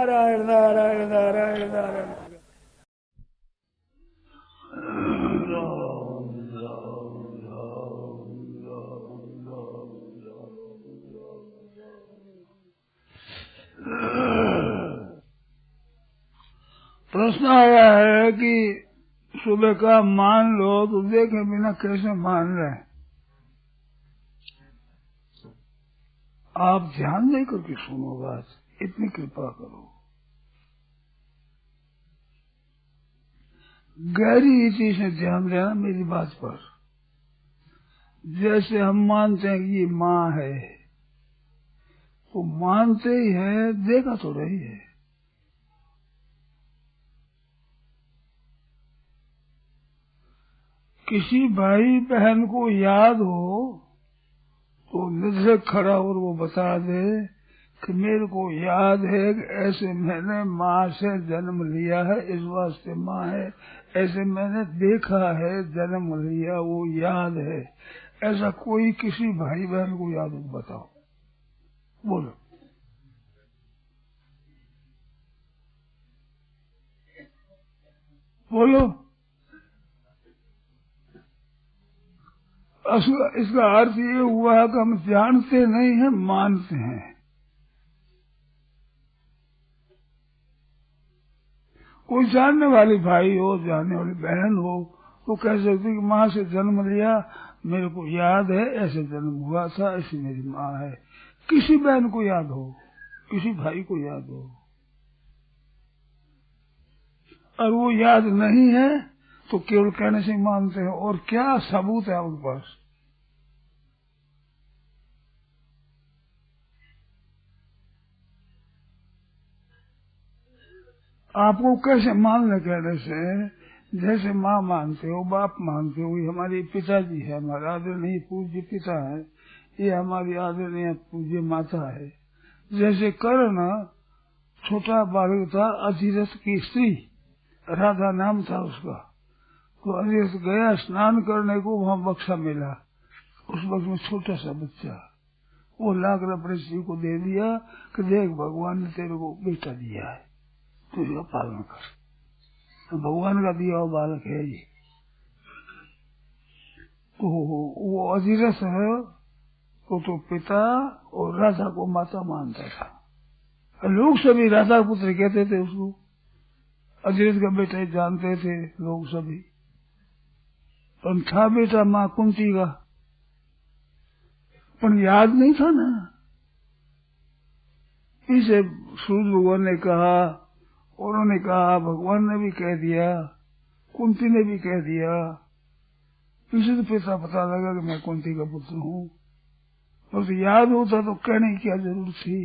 नारायण नारायण नारायण नारायण। प्रश्न आया है कि सुबह का मान लो तो देखे बिना कैसे मान रहे। आप ध्यान नहीं करके सुनो बात, इतनी कृपा करो। गहरी रीति से ध्यान देना मेरी बात पर। जैसे हम मानते हैं कि ये माँ है, तो मानते ही है, देखा तो रही है। किसी भाई बहन को याद हो तो निधे खड़ा और वो बता दे कि मेरे को याद है कि ऐसे मैंने माँ से जन्म लिया है, इस वास्ते माँ है, ऐसे मैंने देखा है, जन्म लिया, वो याद है। ऐसा कोई किसी भाई बहन को याद हो बताओ, बोलो। बोलो। इसका अर्थ ये हुआ कि हम जानते नहीं हैं, मानते हैं। कोई जानने वाली भाई हो, जानने वाली बहन हो तो कह सकती कि माँ से जन्म लिया, मेरे को याद है, ऐसे जन्म हुआ था, ऐसी मेरी माँ है। किसी बहन को याद हो, किसी भाई को याद हो, और वो याद नहीं है तो केवल कहने से मानते हैं। और क्या सबूत है उनके पास? आपको कैसे मान ले कहने से? जैसे माँ मानते हो, बाप मानते हो, ये हमारे पिताजी है, हमारा आदरणीय पूज्य पिता है, ये हमारी आदरणीय पूज्य माता है। जैसे कर्ण छोटा बालक था, अधिरथ की स्त्री, राधा नाम था उसका, तो अधिरथ गया स्नान करने को, वहाँ बक्सा मिला, उस बक्स में छोटा सा बच्चा, वो लाकर अपने स्त्री को दे दिया कि देख भगवान ने तेरे को बेटा दिया है, तू इसका पालन कर। तो भगवान का दिया हुआ बालक है ये। तो वो अधिरथ है, तो पिता और राधा को माता मानता था। लोग सभी राधा पुत्र कहते थे उसको, अधिरथ का बेटा जानते थे लोग सभी। पर था बेटा माँ कुंती का, पर याद नहीं था ना। इसे सूर्य भगवान ने कहा, उन्होंने कहा, भगवान ने भी कह दिया, कुंती ने भी कह दिया, इसे तो पैसा पता लगा कि मैं कुंती का पुत्र हूँ। बस याद होता तो कहने की क्या जरूरत थी,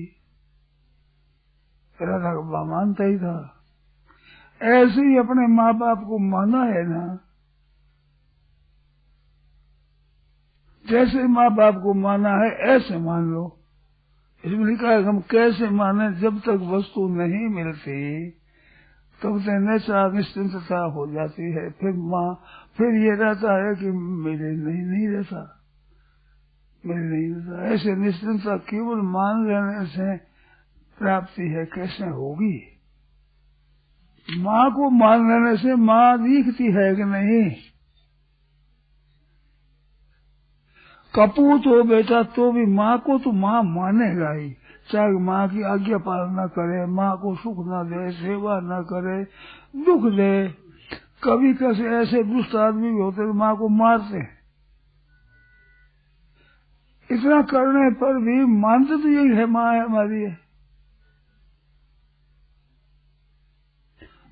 राधा का बाप मानता ही था। ऐसे ही अपने माँ बाप को माना है ना, जैसे माँ बाप को माना है ऐसे मान लो। इसमें लिखा है हम कैसे माने, जब तक वस्तु नहीं मिलती तब तक निश्चिंतता हो जाती है। फिर ये रहता है कि मेरे नहीं रहता, मेरे नहीं रहता। ऐसे निश्चिंतता केवल मान लेने से प्राप्ति है, कैसे होगी? माँ को मान लेने से माँ दिखती है कि नहीं? कपूत हो बेटा तो भी माँ को तो माँ मानेगा ही, चाहे माँ की आज्ञा पालन न करे, माँ को सुख न दे, सेवा न करे, दुख दे। कभी कैसे ऐसे दुष्ट आदमी भी होते तो माँ को मारते हैं। इतना करने पर भी मानते तो यही है, माँ है हमारी है।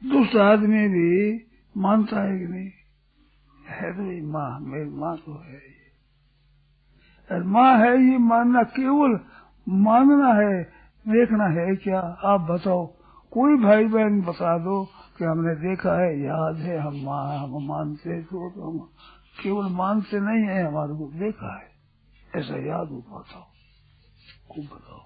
दुष्ट आदमी भी मानता है कि नहीं? है तो ये माँ, मेरी माँ तो है ये, और माँ है ये मानना, केवल मानना है, देखना है क्या? आप बताओ, कोई भाई बहन बता दो कि हमने देखा है, याद है, हम मानते तो हम केवल मानते नहीं है, हमारे को देखा है, ऐसा याद हो पाता, खूब बताओ।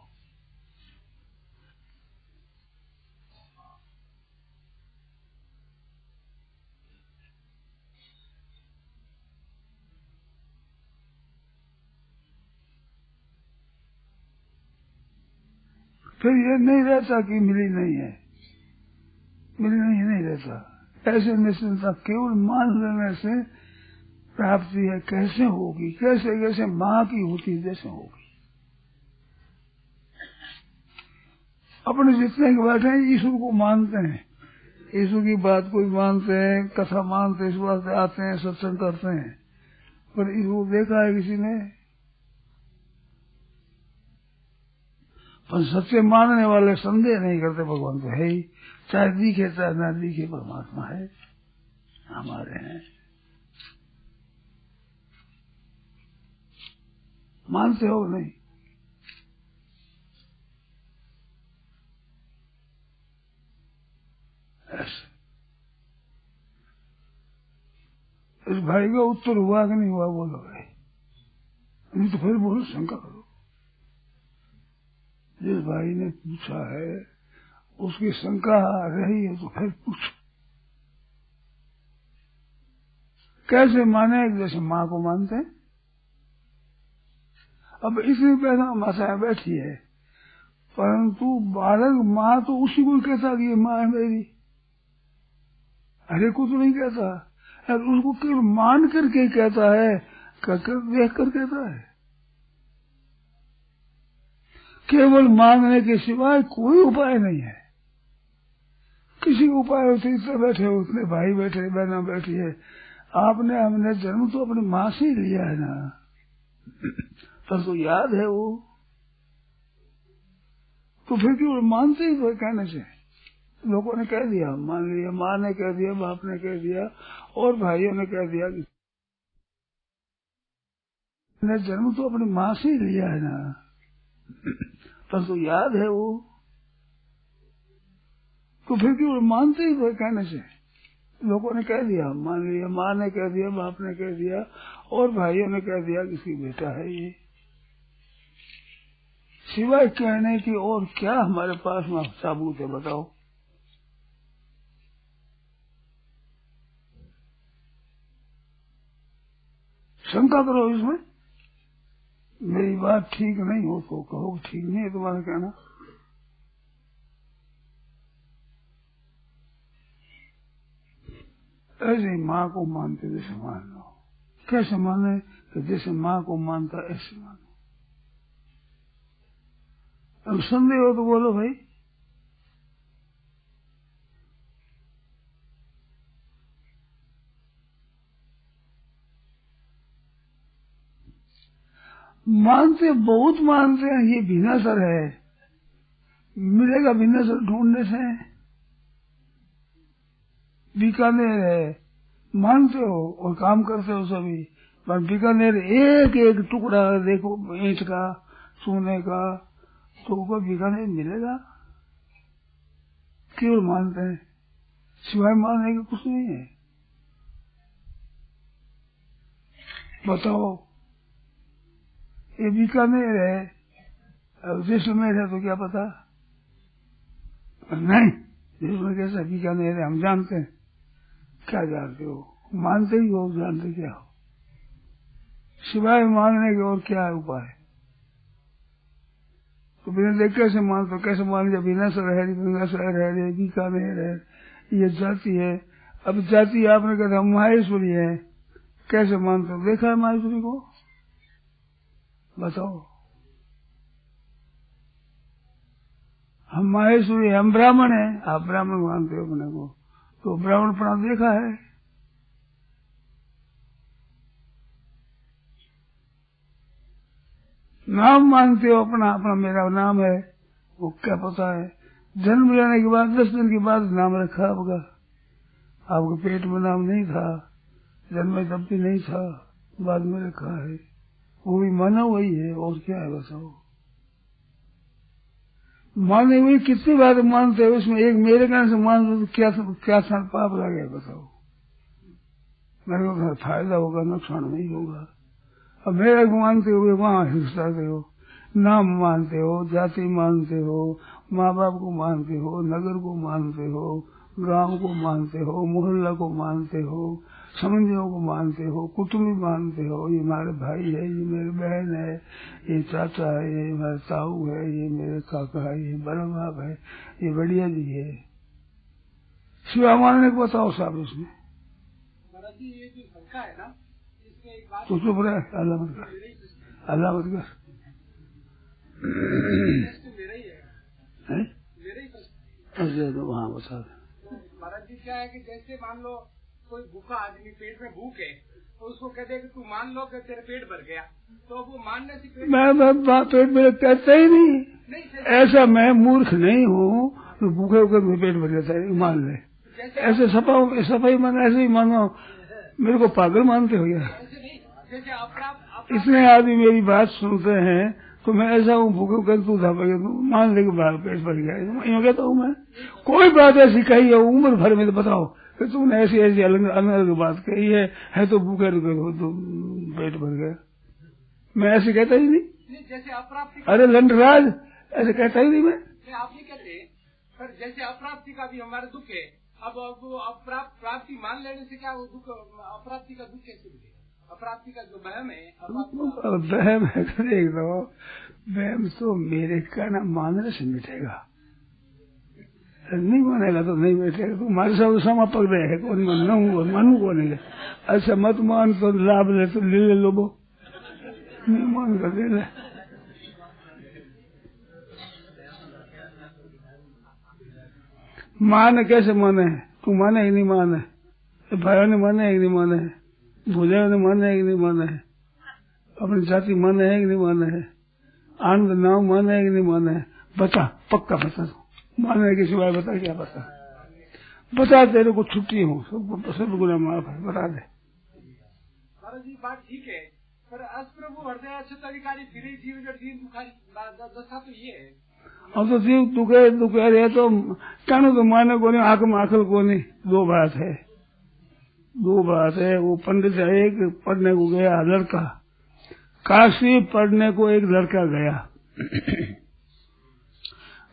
फिर ये नहीं रहता कि मिली नहीं है, मिली नहीं रहता। ऐसे निश्चिंता केवल मान लेने से प्राप्ति है। कैसे होगी? कैसे कैसे माँ की होती जैसे होगी। अपने जितने के बैठे हैं ईश्वर को मानते हैं, ईश्वर की बात को मानते हैं, कथा मानते हैं, इस बात से आते हैं, सत्संग करते हैं, पर ईश्वर देखा है किसी ने? पर सच्चे मानने वाले संदेह नहीं करते भगवान तो है ही, चाहे दिखे चाहे ना दिखे परमात्मा है, हमारे हैं। मानते हो नहीं? ऐसे इस भाई का उत्तर हुआ कि नहीं हुआ? बोलो भाई, नहीं तो फिर बोलो, शंका करो। जिस भाई ने पूछा है उसकी शंका रही है तो फिर पूछो। कैसे माने? जैसे माँ को मानते हैं। अब इसलिए पैदा माता बैठी है, परंतु बालक माँ तो उसी को कहता कि ये माँ है मेरी, हरे को तो नहीं कहता। उसको केवल मान करके कहता है, देख कर कहता है। केवल मांगने के सिवाय कोई उपाय नहीं है। किसी उपाय होते इतने बैठे हो, उतने भाई बैठे, बहना बैठी है। आपने हमने जन्म तो अपनी माँ से ही लिया है ना, तो याद है वो, तो फिर क्यों मानते ही तो कहने से? लोगों ने कह दिया, मान लिया, माँ ने कह दिया, बाप ने कह दिया, और भाइयों ने कह दिया कि मैंने जन्म तो अपनी माँ से ही लिया है ना, तो याद है वो, तो फिर क्यों मानते ही तो कहने से? लोगों ने कह दिया, मान लिया, माँ ने कह दिया, बाप ने कह दिया, और भाइयों ने कह दिया किसी बेटा है ये। सिवाय कहने की और क्या हमारे पास में सबूत है? बताओ। शंका करो इसमें। मेरी बात ठीक नहीं हो तो कहो, ठीक नहीं है तुम्हारा कहना। ऐसे माँ को मानते जैसे मान लो। कैसे माने? कि जैसे माँ को मानता ऐसे मानो। अब संदेह हो तो बोलो भाई। मानते बहुत मानते हैं, ये भिनासर है। मिलेगा भिनासर ढूंढने से? बीकानेर है, मानते हो और काम करते हो सभी, पर बीकानेर एक एक टुकड़ा देखो ईंट का, सोने का, तो ऊपर बीकानेर मिलेगा? केवल मानते हैं, सिवाय मानने के कुछ नहीं है। बताओ, ये बीकानेर है, अब जैसलमेर है तो क्या पता? नहीं, जैसलमेर कैसा बीकानेर है हम जानते हैं। क्या जानते हो? मानते ही हो, जानते क्या हो? सिवाय मानने के और क्या है उपाय? तो बिना देख कैसे मानते हो? कैसे मान लिया? बिना शहर है, बिना शहर है, बीकानेर है, ये जाति है। अब जाति आपने कहा माहेश्वरी है, कैसे मानते हो? देखा है माहेश्वरी को? बताओ। हम माहेश्वरी, हम ब्राह्मण है, आप ब्राह्मण मानते हो अपने को, तो ब्राह्मण प्राण देखा है? नाम मानते हो अपना, अपना मेरा नाम है, वो क्या पता है? जन्म लेने के बाद 10 दिन के बाद नाम रखा आपका, आपके पेट में नाम नहीं था, जन्म तब भी नहीं था, बाद में रखा है, वो भी माना वही है, और क्या है? बताओ। माने हुई कितनी बार मानते हो? उसमें एक मेरे कहने से मान दो तो क्या पाप लग गया? बताओ। मेरे को फायदा होगा, नुकसान नहीं होगा। अब मेरे को मानते हुए वहां हिंसा हो, नाम मानते हो, जाति मानते हो, माँ बाप को मानते हो, नगर को मानते हो, गांव को मानते हो, मोहल्ला को मानते हो, समंदियों को मानते हो, कुटुंबी मानते हो, ये हमारे भाई है, ये मेरी बहन है, ये चाचा है, ये हमारे ताऊ है, ये मेरे काका है, ये बड़ा बाप है, ये बढ़िया जी है। शिवा मानने को बताओ साहब इसमें। ये जो शंका है ना, इसमें एक बात तो चुप रहे, अल्लाह मत कर, अल्लाह मत कर। मेरा ही है, मेरा ही प्रश्न। तो वहाँ बता महाराज जी क्या है कि जैसे मान लो कोई भूखा आदमी पेट में भूख है, तो उसको कह दे कि तू मान लो कि तेरे पेट भर गया, तो वो मानने से पेट में कहता ही नहीं। ऐसा मैं मूर्ख नहीं हूँ तो भूखे होकर पेट भर जाता है, मान ले। ऐसे सफाई मानो, ऐसे ही मानो, मेरे को पागल मानते हो यार। जैसे इतने आदमी मेरी बात सुनते हैं तो मैं ऐसा हूँ भूखे कर तू था मान ले पेट भर गया, यूँ कहता हूँ मैं। कोई बात ऐसी कही है उम्र भर में तो बताओ कि तुमने ऐसी ऐसी अलग बात कही है तो भूखे तो पेट भर गया। मैं ऐसे कहता ही नहीं। जैसे अप्राप्ति, अरे लंडराज ऐसे कहता ही नहीं मैं। आप नहीं कहते, पर जैसे अप्राप्ति का भी हमारा दुख है, अब वो प्राप्ति मान लेने से क्या वो दुख, अप्राप्ति का दुख कैसे मिलेगा? अप्राप्ति का जो वहम है, वहम है देख लो, वहम तो मेरे कहना मानने से मिटेगा, नहीं मानेगा तो नहीं बैठेगा। तो हमारे साथ समा पक रहे है, कौन मानू कौन है। अच्छा मत मान तो लाभ ले तो ले लो, वो नहीं मान कर ले। माने कैसे माने? तू माने ही नहीं माने, भाइयों ने माने है कि नहीं माने है, भूजाओं ने माने है कि नहीं माने है, अपनी जाति माने है कि नहीं माने है, आनंद नाम माने है कि नहीं माने है। बता, पक्का बता, तू मानने के सिवाय बता, क्या बता तेरे को छुट्टी हूँ, सब गुना माफ है, बता दे। महाराज जी बात ठीक है, पर अस्प्रभु हृदय अच्युताधिकारी फिरे जीव जड़ जीव दुखारी दशा तो ये है। अब तो जीव दुखे रहे तो कहने तो माने को नहीं, आंख में आखल को नहीं। दो बात है। वो पंडित है, एक पढ़ने को गया लड़का, काशी पढ़ने को एक लड़का गया।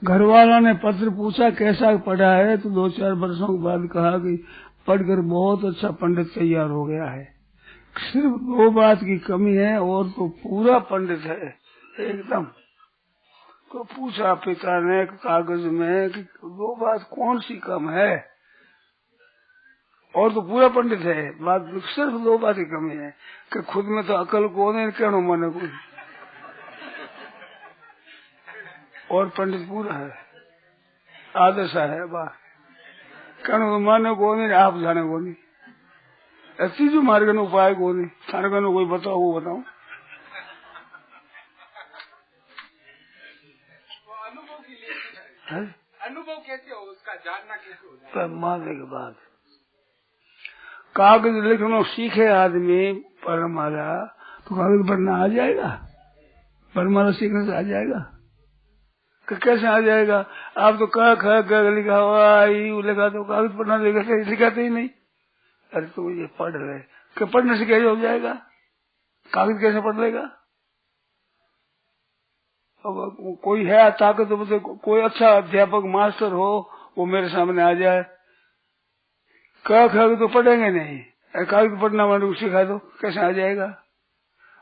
घर वालों ने पत्र पूछा कैसा पढ़ा है, तो 2-4 वर्षों के बाद कहा कि पढ़कर बहुत अच्छा पंडित तैयार हो गया है। सिर्फ 2 बात की कमी है और तो पूरा पंडित है एकदम। तो पूछा पिता ने कागज में कि 2 बात कौन सी कम है, और तो पूरा पंडित है, बात सिर्फ 2 बात की कमी है कि खुद में तो अकल को नहीं, कहनो माने को, और पंडित पूरा है, आदर्श है बात, कहनो माने को नहीं, आप जाने को नहीं, ऐसी जो मार्ग उपाय को नहीं, थाने को कोई बताओ, वो बताओ। अनुभव कैसे हो उसका, जानना कैसे हो जाए? मानने के बाद कागज लिखना सीखे आदमी परमाला, तो कागज पढ़ना आ जाएगा, परमाला सीखने से आ जाएगा। कैसे आ जाएगा? आप तो क ख लिखा हुआ लिखा, तो कागज पढ़ना सिखाते ही नहीं। अरे तो ये पढ़ रहे, क्या पढ़ने से कैसे हो जाएगा? कागज कैसे पढ़ लेगा? अब कोई है ताकत, तो कोई अच्छा अध्यापक मास्टर हो, वो मेरे सामने आ जाए, क ख तो पढ़ेंगे नहीं, कागज पढ़ना वाले को सिखा दो, कैसे आ जाएगा?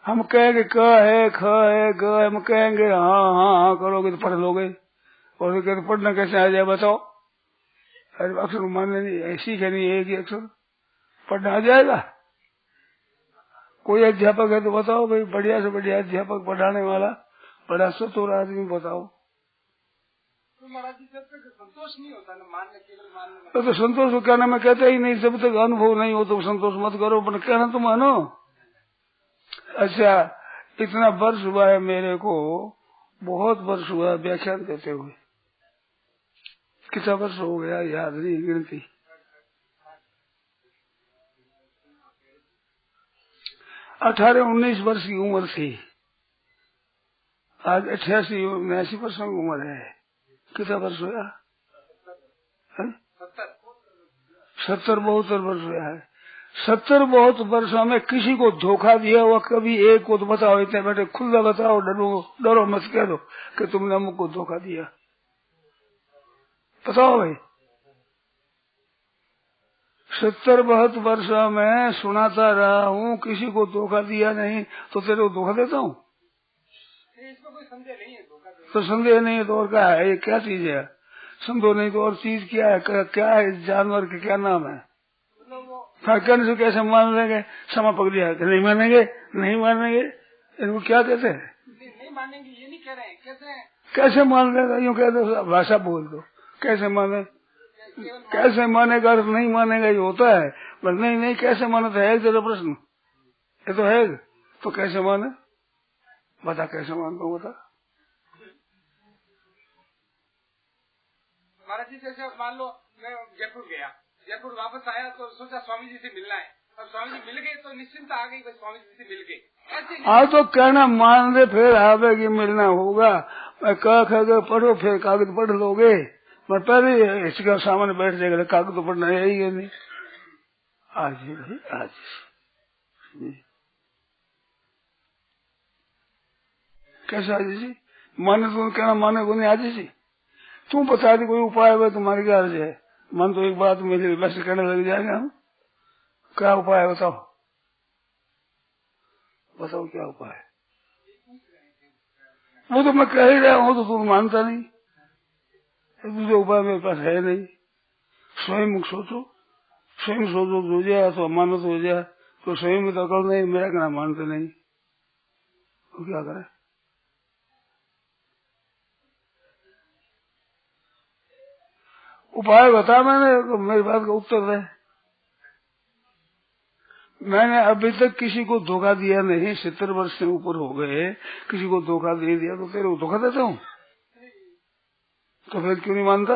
हम कहेंगे क है, ख है, ग है, हम कहेंगे हाँ करोगे तो पढ़ लोगे, और तो पढ़ना कैसे आ जाए बताओ? अरे अक्षर मानने नहीं, सीखे नहीं, एक ही अक्षर पढ़ना आ जाएगा? कोई अध्यापक है तो बताओ भाई, बढ़िया से बढ़िया अध्यापक पढ़ाने वाला, बड़ा सतोर आदमी बताओ। तो महाराज जी जब तक संतोष नहीं होता ना, मानने केवल मानने, तो संतोष को कहना मैं कहता ही नहीं, जब तक अनुभव नहीं हो तो संतोष मत करो, पर कहना तो मानो। अच्छा इतना वर्ष हुआ है मेरे को, बहुत वर्ष हुआ है व्याख्यान करते हुए, कितना वर्ष हो गया याद नहीं गिनती। 18-19 वर्ष की उम्र थी, आज 88-89 वर्षों की उम्र है। कितना वर्ष हुआ? 70-72 वर्ष हुआ है। 70-72 वर्षों में किसी को धोखा दिया हुआ कभी एक को तो बताओ, इतने बैठे खुला बताओ, डरो मत, कह दो कि तुमने हमको धोखा दिया, बताओ भाई। 70-72 वर्षों में सुनाता रहा हूँ, किसी को धोखा दिया नहीं, तो तेरे को धोखा देता हूँ? इसमें कोई संदेह नहीं है, धोखा तो संदेह नहीं है तो और क्या है? ये क्या चीज है? संदेह नहीं तो और चीज क्या है? क्या है इस जानवर के? क्या नाम है? कहने से कैसे मान लेंगे? समा पकड़ लिया नहीं मानेंगे, नहीं मानेंगे, इनको क्या कहते हैं? नहीं मानेंगे ये नहीं कह रहे हैं, कहते हैं कैसे मान लेगा? यूँ कह दो, भाषा बोल दो, कैसे माने? कैसे मानेगा अर्थ नहीं मानेगा ये होता है, पर नहीं कैसे माने तो है तेरा प्रश्न, ये तो है। तो कैसे माने? बता कैसे मानता हूँ, बता। महाराज जी जैसे मान लो मैं जयपुर गया, जयपुर वापस आया तो सोचा स्वामी जी से मिलना है, अब स्वामी जी मिल गए तो निश्चिंता आ गई, बस स्वामी जी से मिल गए। ऐसे तो कहना मान ले फिर आवेगी, मिलना होगा। कह पढ़ो, फिर कागज पढ़ लोगे, पर पहले इसका सामने बैठ जाएगा, कागज तो पढ़ना है ही नहीं। आज ही भाई आज कैसे आज जी माने तो कहना माने को नहीं आज जी। तू बता दी कोई उपाय है तुम्हारी क्या अर्ज है? मन तो एक बात मेरे बस कहने लग जाएगा हम। क्या उपाय है बताओ, बताओ क्या उपाय है? वो तो मैं कह ही रहा हूँ, तो तू मानता नहीं। दूसरे उपाय मेरे पास है नहीं। स्वयं सोचो, स्वयं सोचो हो जाए तो अमानत हो जाए, तो स्वयं में तो अकल नहीं, मेरा कहना मानते नहीं, तो क्या करें? उपाय बता मैंने, तो मेरी बात का उत्तर है। मैंने अभी तक किसी को धोखा दिया नहीं, 70 वर्ष से ऊपर हो गए, किसी को धोखा नहीं दिया, तो तेरे को धोखा देता हूँ? तो फिर क्यों नहीं मानता?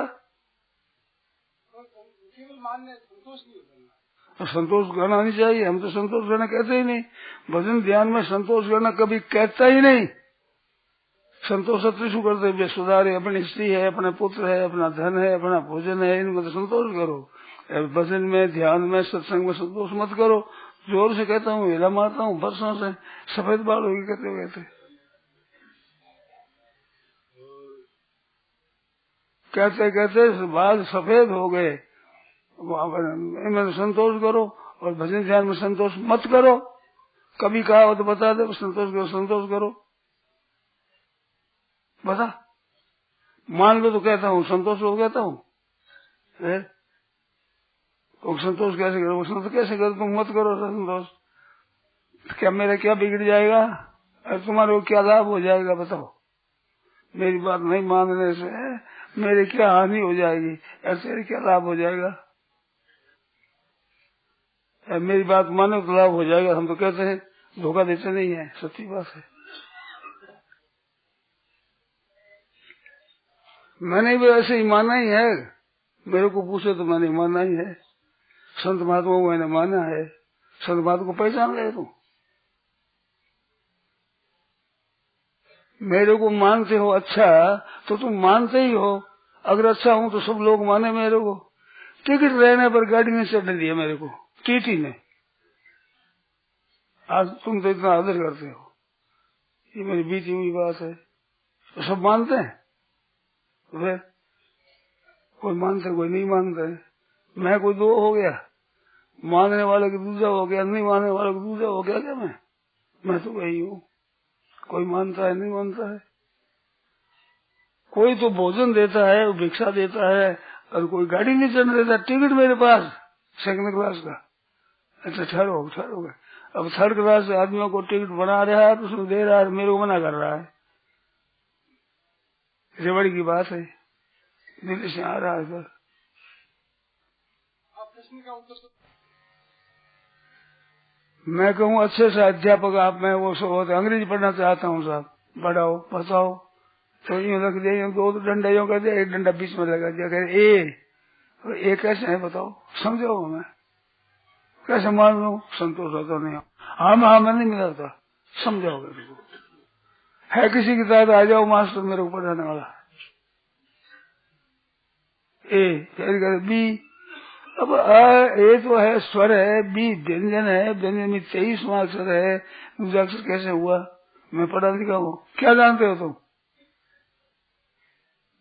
केवल मानने संतोष नहीं होता। तो संतोष करना नहीं चाहिए, हम तो संतोष करना कहते ही नहीं। भजन ध्यान में संतोष करना कभी कहता ही नहीं। संतोष शु करते वे सुधारे, अपनी स्त्री है, अपने पुत्र है, अपना धन है, अपना भोजन है, इनमें तो संतोष करो। भजन में, ध्यान में, सत्संग में संतोष मत करो। जोर से कहता हूँ, हिला मारता हूँ वर्षों से, सफेद बाल होगी कहते कहते बाल सफेद हो गए। इनमें संतोष करो, और भजन ध्यान में संतोष मत करो। कभी कहा हो तो बता दे, संतोष करो, संतोष करो, बता। मान लो तो कहता हूँ संतोष हो, कहता हूँ तो संतोष कैसे करो? संतोष कैसे करो? तुम मत करो संतोष, क्या मेरा क्या बिगड़ जाएगा और तुम्हारे को क्या लाभ हो जाएगा? बताओ। मेरी बात नहीं मानने से मेरी क्या हानि हो जाएगी, ऐसे क्या लाभ हो जाएगा? मेरी बात मानो तो लाभ हो जाएगा। हम तो कहते हैं, धोखा देते नहीं है, सच्ची बात है। मैंने भी ऐसे ही माना ही है। मेरे को पूछे तो मैंने माना ही है। संत महात्मा को मैंने माना है। संत महात्मा को पहचान रहे तुम? मेरे को मानते हो अच्छा, तो तुम मानते ही हो। अगर अच्छा हूँ तो सब लोग माने मेरे को। टिकट रहने पर गाड़ी ने चढ़ने दिया मेरे को, टीटी ने। आज तुम तो इतना आदर करते हो, ये मेरी बीती हुई बात है। तो सब मानते हैं, वे कोई मानते कोई नहीं मानते। मैं कोई दो हो गया? मानने वाले का दूसरा हो गया, नहीं मानने वाले का दूसरा हो गया क्या? मैं तो वही हूँ। कोई मानता है, नहीं मानता है। कोई तो भोजन देता है, भिक्षा देता है, और कोई गाड़ी नहीं चढ़ने देता। टिकट मेरे पास सेकंड क्लास का। अच्छा ठहरो ठहरो, अब थर्ड क्लास आदमियों को टिकट बना रहा है तो उसमें दे रहा है, मेरे को मना कर रहा है। रेवड़ी की बात है, दिल्ली से आ रहा है सर। प्रश्न का उत्तर मैं कहूँ अच्छे से अध्यापक आप, मैं वो सब होते अंग्रेजी पढ़ना चाहता हूँ साहब, पढ़ाओ बताओ। तो यूँ रख दिया, दो डंडा यूँ कर दिया, एक डंडा बीच में लगा दिया, कह ए कैसे है बताओ, समझो। मैं कैसे मान लू? संतोष होता नहीं। हाँ मैं नहीं मिलता, समझाओगे है किसी की तरह आ जाओ मास्टर मेरे को पढ़ाने वाला। ए बी, अब ए तो है स्वर है, बी व्यंजन है, व्यंजन में 23 अक्षर है, दूसरा अक्षर कैसे हुआ? मैं पढ़ा लिखा हूँ, क्या जानते हो तुम?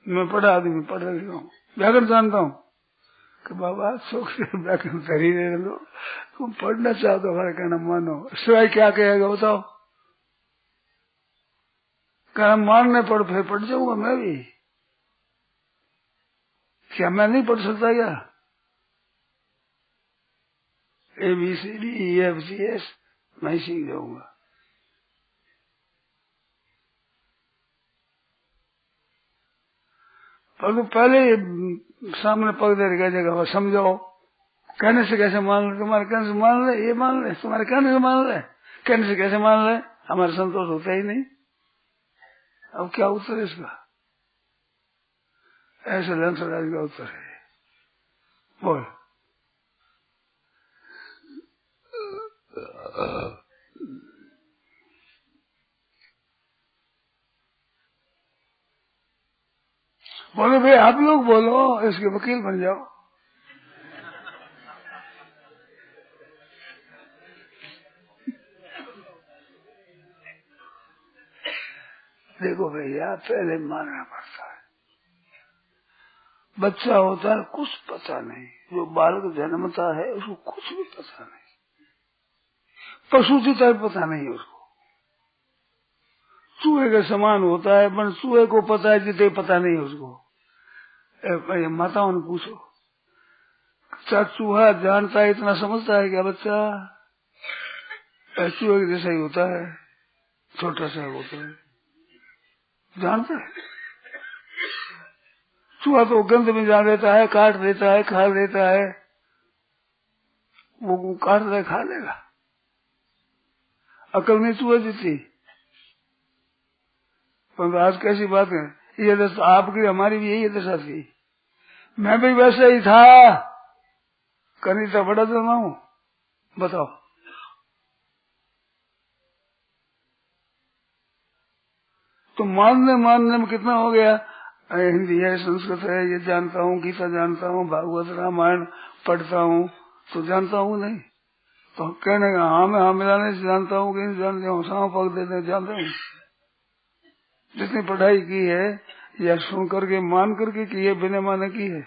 मैं पढ़ा आदमी, पढ़ा लिखा हूँ, व्याकरण जानता हूँ। कि बाबा सुख से व्याकरण धरी रह लो, तुम पढ़ना चाहो तो हमारे कहना मानो। सिवाय क्या कहेगा बताओ? कहना मानने पर फिर पढ़ जाऊंगा मैं भी। क्या मैं नहीं पढ़ सकता क्या? ABCDEFGH मैं सीख जाऊंगा। पर तो पहले सामने पग दे के जगह समझाओ। कहने से कैसे मान ले? तुम्हारे कहने से मान ले, ये मान ले, तुम्हारे कहने से मान ले, कहने से कैसे मान ले? हमारा संतोष होता ही नहीं। अब क्या उत्तर है इसका? ऐसे लंसराज का उत्तर है। बोल। बोलो भाई आप लोग बोलो, इसके वकील बन जाओ। देखो भैया पहले मानना पड़ता है। बच्चा होता है कुछ पता नहीं, जो बालक जन्मता है उसको कुछ भी पता नहीं, पशु की तरह पता नहीं उसको, चूहे के समान होता है, पर चूहे को पता है जितने पता नहीं उसको। माताओं ने पूछो, क्या चूहा जानता है इतना समझता है क्या बच्चा? चूहे के जैसा ही होता है, छोटा सा होता है, जानता है। चूहा तो गंध में जान लेता है, काट देता है, खा लेता है, वो काट दे खा लेगा। अकल नहीं चूहे जितनी। पर आज कैसी बात है, ये दशा आपकी हमारी भी यही दशा थी। मैं भी वैसे ही था, कहीं तो बड़ा जमा हूं। बताओ तो मानने में कितना हो गया? हिंदी है, संस्कृत है, ये जानता हूँ, गीता जानता हूँ, भागवत रामायण पढ़ता हूँ, तो जानता हूँ नहीं तो कहने का हाँ मैं हाँ मिलाने से जानता हूँ कि नहीं जानता हूँ, साव पग देते जानता हूँ। जितनी पढ़ाई की है या सुन करके मान करके की है, बिना माने की है।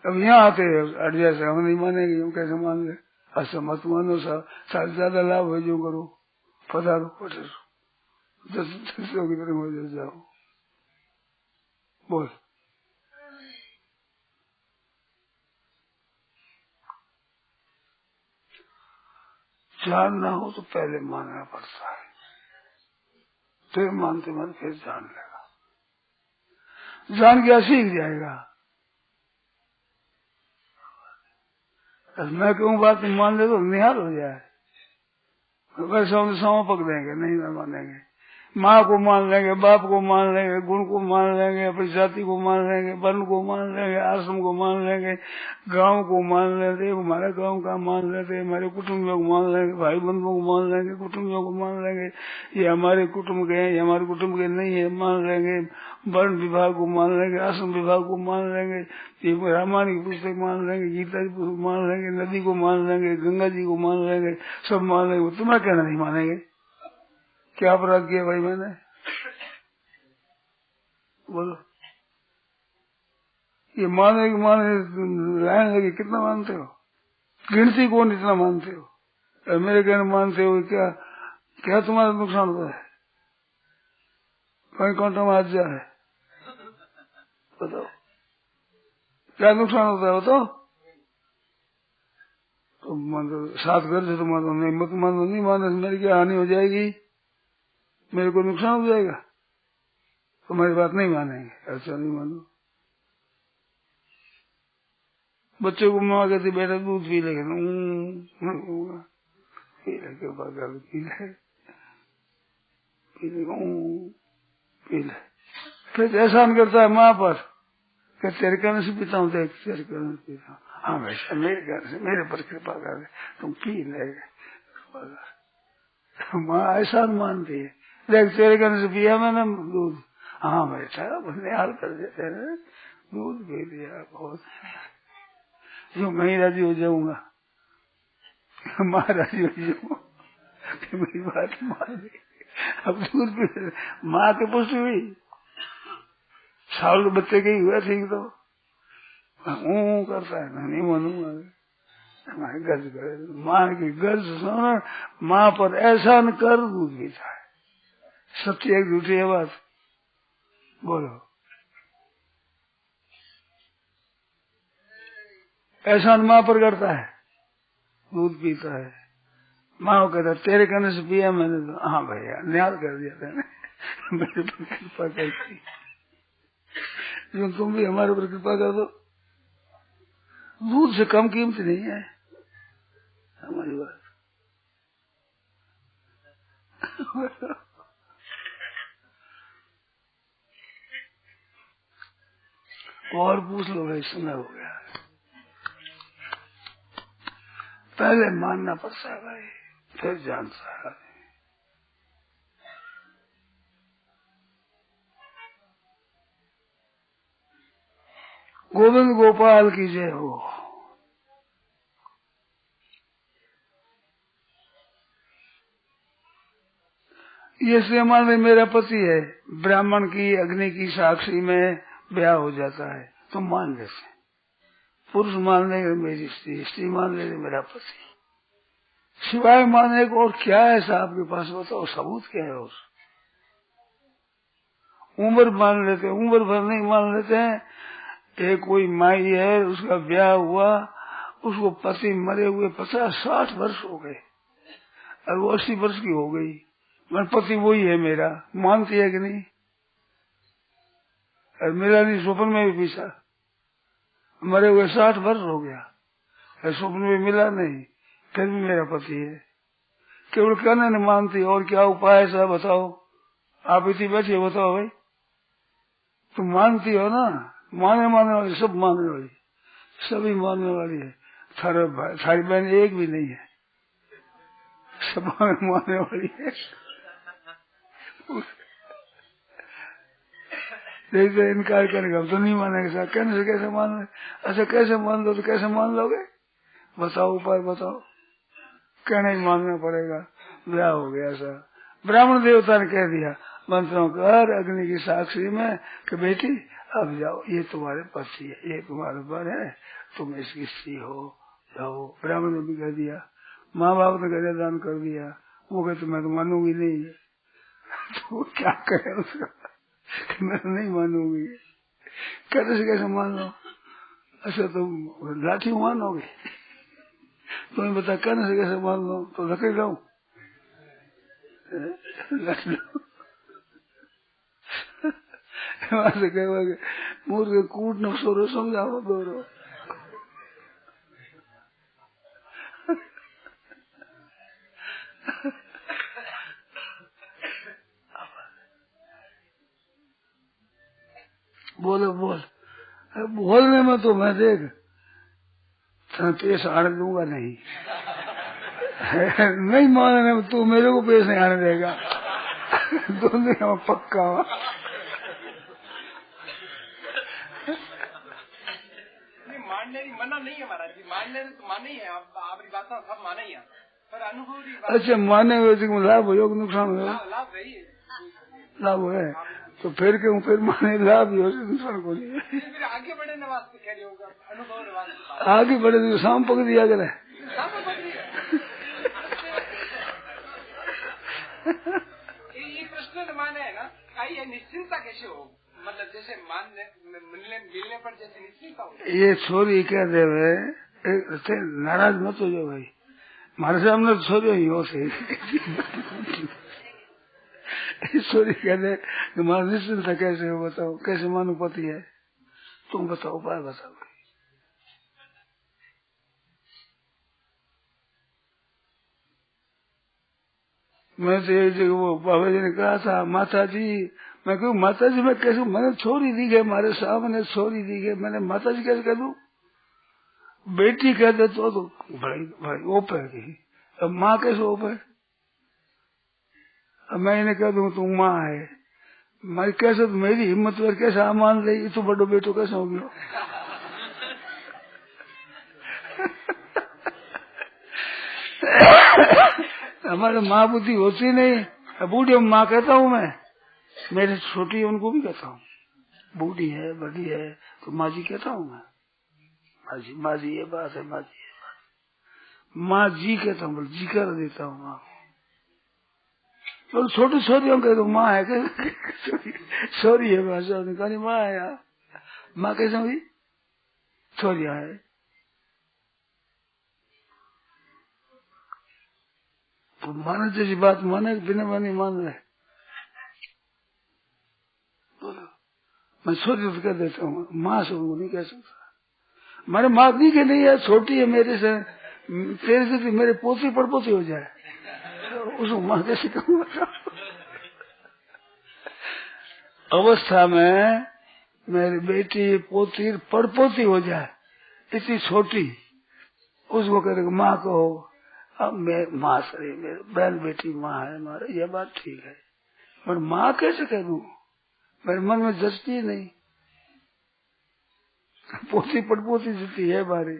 अब यहाँ आते हैं अड़ जैसे हम नहीं मानेंगे, हम कैसे मान ले? अच्छा मत मानो, साथ ज्यादा लाभ है जो करो, पधारो पढ़ो, 10 की तरह हो जाओ। बोल। जानना हो तो पहले मानना पड़ता है, फिर मानते मन फिर जान लेगा, जान गया सीख जाएगा। मैं कहूँ बात मान ले तो निहाल हो जाए, वैसे हम सौ पक देंगे, नहीं मानेंगे। माँ को मान लेंगे, बाप को मान लेंगे, गुण को मान लेंगे, अपनी जाति को मान लेंगे, वर्ण को मान लेंगे, आश्रम को मान लेंगे, गांव को मान लेते, हमारे गांव का मान लेते, हमारे कुटुंबियों को मान लेंगे, भाई बंधुओं को मान लेंगे, कुटुंबियों को मान लेंगे, ये हमारे कुटुंब के हैं, ये हमारे कुटुंब के नहीं है, मान लेंगे। वर्ण विभाग को मान लेंगे, आश्रम विभाग को मान लेंगे, रामायण की पुस्तक मान लेंगे, गीता की पुस्तक मान लेंगे, नदी को मान लेंगे, गंगा जी को मान लेंगे, सब मान लेंगे। तुम्हारा कहना नहीं मानेंगे? क्या अपराध किया भाई मैंने? बोलो। ये माने लाइन लगी, कितना मानते हो? गिनती कौन इतना मानते हो? मेरे कहने मानते हो क्या? क्या तुम्हारा नुकसान होता है? कहीं कांटों में हाथ जाए, बताओ क्या नुकसान होता है? बताओ। तो मान साथ घर से तो मान नहीं, मत मान नहीं, माने मेरी क्या हानि हो जाएगी, मेरे को नुकसान हो जाएगा, तुम्हारी बात नहीं मानेंगे। ऐसा नहीं मानो। बच्चे को माँ कहती बेटा दूध पी ले, पी ले, फिर एहसान करता है माँ पर, क्या तेरे कहने से पीता हूँ, देख तेरे कहने से पीता हूँ, हाँ वैसे मेरे कहने से, मेरे पर कृपा कर, तुम पी ले। माँ एहसान मानती है, देख तेरे कहने से पिया मैंने दूध, हाँ बेटा निहाल कर देते हैं, दूध पी लिया, बहुत जो मैं ही राजी हो जाऊंगा, माँ राजी हो जाऊंगा, मेरी बात मान ली। अब दूध पी, माँ के पुष्टि हुई, साल के बच्चे के ही हुआ ठीक, तो करता है ना, नहीं मानूंगा। गर्ज करे माँ की गर्ज सुनो, माँ पर एहसान कर दूध पीता है। सच्ची एक झूठी है बात, बोलो। एहसान माँ पर करता है, दूध पीता है। माँ को कहता तेरे कहने से पिया मैंने, तो हाँ भैया न्याय कर दिया मैंने, मेरे पर कृपा करती, जो तुम भी हमारे ऊपर कृपा कर दो। दूध से कम कीमत नहीं है हमारी बात। और पूछ लो भाई, समय हो गया। पहले मानना पड़ता है भाई, फिर जानता है। गोविंद गोपाल की जय हो। ये श्रीमान में मेरा पति है, ब्राह्मण की अग्नि की साक्षी में ब्याह हो जाता है तो मान लेते, पुरुष मान लेंगे मेरी स्त्री, स्त्री मान लेंगे मेरा पति, सिवाय मानने को और क्या है साहब के पास, बताओ सबूत क्या है। और उम्र मान लेते हैं, उम्र भर नहीं मान लेते हैं। एक कोई माई है, उसका ब्याह हुआ, उसको पति मरे हुए 50-60 वर्ष हो गए और वो 80 वर्ष की हो गई, मैं पति वही है मेरा, मानती है कि नहीं। और मेरा नहीं, स्वप्न में भी पीछा, मरे हुए 60 वर्ष हो गया, स्वप्न में मिला नहीं, फिर भी मेरा पति है। केवल कहने नहीं मानती, और क्या उपाय है साहब बताओ। आप इतनी बैठी हो, बताओ भाई, तुम मानती हो ना। मानने वाली सब मानने वाली, सभी मानने वाली है। थारी बहन एक भी नहीं है, सब मानने वाली है। देखते इनकार करेगा, तो नहीं मानेंगे साहब, कहने से कैसे मान ले। अच्छा कैसे मान लो, तो कैसे मान लोगे, बताओ उपाय बताओ। कहना ही मानना पड़ेगा। ब्याह हो गया सर, ब्राह्मण देवता ने कह दिया मंत्रों कर अग्नि की साक्षी में कि बेटी अब जाओ, ये तुम्हारे पति है, ये तुम्हारे बर है, तुम इसकी स्त्री हो, जाओ। ब्राह्मण ने भी कह दिया, माँ बाप ने कन्यादान कर दिया। वो कहते मैं तो मानूंगी नहीं। तो क्या करे उसका, मैं नहीं मानूंगी। कैसे से कैसे मान लो। अच्छा तुम लाठी मानोगे, तुम्हें बता कहने से कैसे मान लो, तो लकड़ी लाऊं, वहां से कहेगा मूर्ख कूट न सोरो समझाओ दोरो। बोलो बोल, बोलने में तो मैं देख पेश आने दूंगा नहीं। नहीं मानने में तू मेरे को पेश नहीं आने देगा। दोनों पक्का। मानने मना नहीं है महाराज जी, मानने तो माने ही है, आपकी बात सब माने ही है, पर अनुभव। अच्छा मानने में लाभ हो नुकसान हो, लाभ रही है, लाभ है तो फिर क्यों, फिर माने लाभ ही हो, नुकसान को नहीं। फिर आगे बढ़ने वास्ते कह रही होगा, अनुभव आगे बढ़े तो शाम पक दिया करे। ये प्रश्न माने है ना, ये निश्चिंता कैसे हो, मतलब जैसे मिलने पर जैसे निश्चिंता हो। ये छोरी कह देवे नाराज मत हो जाओ भाई, हमारे सामने तो छोरी ही हो से। छोरी कह दे तुम्हारा निश्चिंता कैसे हो, बताओ कैसे मानो पति है, तुम बताओ उपाय बताओ। मैं तो ये वो बाबा जी ने कहा था माता जी, मैं कहूँ माता जी मैं कैसे, मैंने छोरी दी गई हमारे सामने, छोरी दी गई, मैंने माता जी कैसे कह दूं, बेटी कह दे तो भाई भाई ओपे की, अब माँ कैसे ओपे। अब मैं इन्हें कह दूं तू माँ है, मैं कैसे मेरी हिम्मत पर कैसे मान ले, तो बड़ो बेटो कैसे हो गया। हमारे माँ बुद्धि होती नहीं, बूढ़ी माँ कहता हूँ मैं, मेरे छोटी उनको भी कहता हूँ, बूढ़ी है बड़ी है तो माँ जी कहता हूँ मैं, माँ जी ये बात है, माँ जी ये बात, माँ जी कहता हूँ, जी कर देता हूँ माँ। तो छोटी छोरियों कह दो माँ है, छोरी है, भाषा कहानी माँ है यार, माँ कैसे हुई, छोरिया है। तो माने जैसी बात माने, बिना माने मान रहे। मैं छोटी तो कह देता हूँ, माँ से वो नहीं कह सकता। मैंने माँ दी कि नहीं है, छोटी है मेरे से, तेरे से मेरे पोती पड़पोती हो जाए, उसको माँ कैसे कहूँगा। अवस्था में मेरी बेटी पोती पड़पोती हो जाए, इतनी छोटी, उसको कह माँ कहो। अब मैं माँ से, मेरी बहन बेटी माँ है हमारे, ये बात ठीक है, पर माँ कैसे कह दूं, मेरे मन में जचती नहीं। पोती पड़पोती जती है बारी।